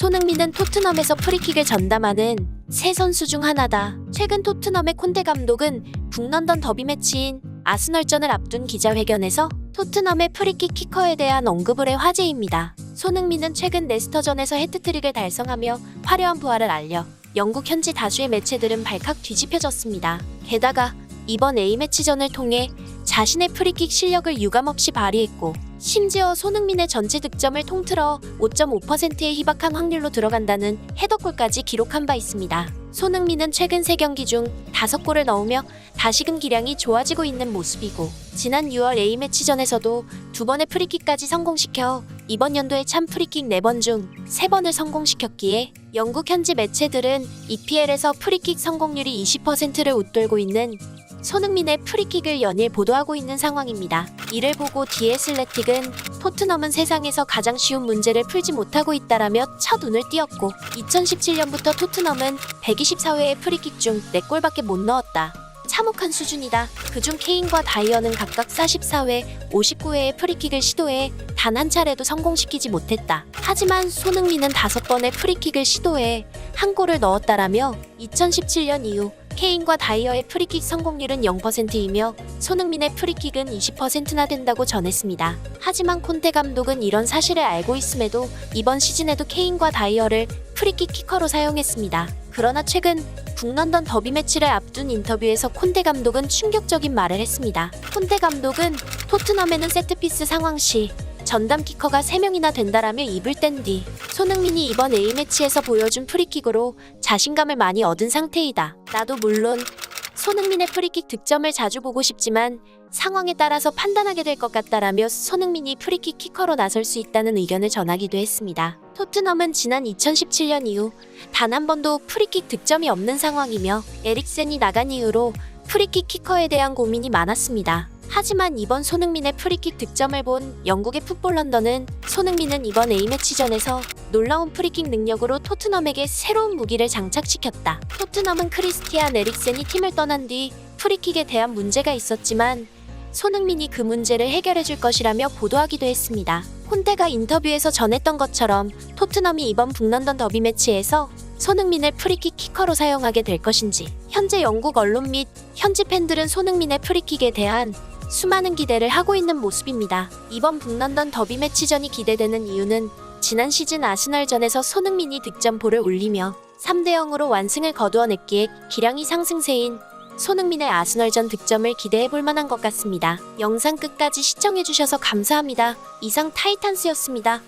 손흥민은 토트넘에서 프리킥을 전담하는 새 선수 중 하나다. 최근 토트넘의 콘테 감독은 북런던 더비 매치인 아스널전을 앞둔 기자회견에서 토트넘의 프리킥 키커에 대한 언급을 해 화제입니다. 손흥민은 최근 레스터전에서 해트트릭을 달성하며 화려한 부활을 알려 영국 현지 다수의 매체들은 발칵 뒤집혀졌습니다. 게다가 이번 A매치전을 통해 자신의 프리킥 실력을 유감없이 발휘했고 심지어 손흥민의 전체 득점을 통틀어 5.5%의 희박한 확률로 들어간다는 헤더골까지 기록한 바 있습니다. 손흥민은 최근 3경기 중 5골을 넣으며 다시금 기량이 좋아지고 있는 모습이고 지난 6월 A매치전에서도 2번의 프리킥까지 성공시켜 이번 연도에 참 프리킥 4번 중 3번을 성공시켰기에 영국 현지 매체들은 EPL에서 프리킥 성공률이 20%를 웃돌고 있는 손흥민의 프리킥을 연일 보도하고 있는 상황입니다. 이를 보고 디 애슬레틱은 토트넘은 세상에서 가장 쉬운 문제를 풀지 못하고 있다라며 첫 운을 띄웠고 2017년부터 토트넘은 124회의 프리킥 중 4골밖에 못 넣었다. 참혹한 수준이다. 그중 케인과 다이어는 각각 44회, 59회의 프리킥을 시도해 단 한 차례도 성공시키지 못했다. 하지만 손흥민은 5번의 프리킥을 시도해 한 골을 넣었다라며 2017년 이후 케인과 다이어의 프리킥 성공률은 0%이며 손흥민의 프리킥은 20%나 된다고 전했습니다. 하지만 콘테 감독은 이런 사실을 알고 있음에도 이번 시즌에도 케인과 다이어를 프리킥 키커로 사용했습니다. 그러나 최근 북런던 더비 매치를 앞둔 인터뷰에서 콘테 감독은 충격적인 말을 했습니다. 콘테 감독은 토트넘에는 세트피스 상황 시 전담 키커가 3명이나 된다라며 입을 뗀 뒤 손흥민이 이번 A매치에서 보여준 프리킥으로 자신감을 많이 얻은 상태이다. 나도 물론 손흥민의 프리킥 득점을 자주 보고 싶지만 상황에 따라서 판단하게 될 것 같다라며 손흥민이 프리킥 키커로 나설 수 있다는 의견을 전하기도 했습니다. 토트넘은 지난 2017년 이후 단 한 번도 프리킥 득점이 없는 상황이며 에릭센이 나간 이후로 프리킥 키커에 대한 고민이 많았습니다. 하지만 이번 손흥민의 프리킥 득점을 본 영국의 풋볼 런던은 손흥민은 이번 A매치전에서 놀라운 프리킥 능력으로 토트넘에게 새로운 무기를 장착시켰다. 토트넘은 크리스티안 에릭센이 팀을 떠난 뒤 프리킥에 대한 문제가 있었지만 손흥민이 그 문제를 해결해줄 것이라며 보도하기도 했습니다. 콘테가 인터뷰에서 전했던 것처럼 토트넘이 이번 북런던 더비 매치에서 손흥민을 프리킥 키커로 사용하게 될 것인지 현재 영국 언론 및 현지 팬들은 손흥민의 프리킥에 대한 수많은 기대를 하고 있는 모습입니다. 이번 북런던 더비 매치전이 기대되는 이유는 지난 시즌 아스널전에서 손흥민이 득점포를 올리며 3대0으로 완승을 거두어냈기에 기량이 상승세인 손흥민의 아스널전 득점을 기대해볼 만한 것 같습니다. 영상 끝까지 시청해주셔서 감사합니다. 이상 타이탄스였습니다.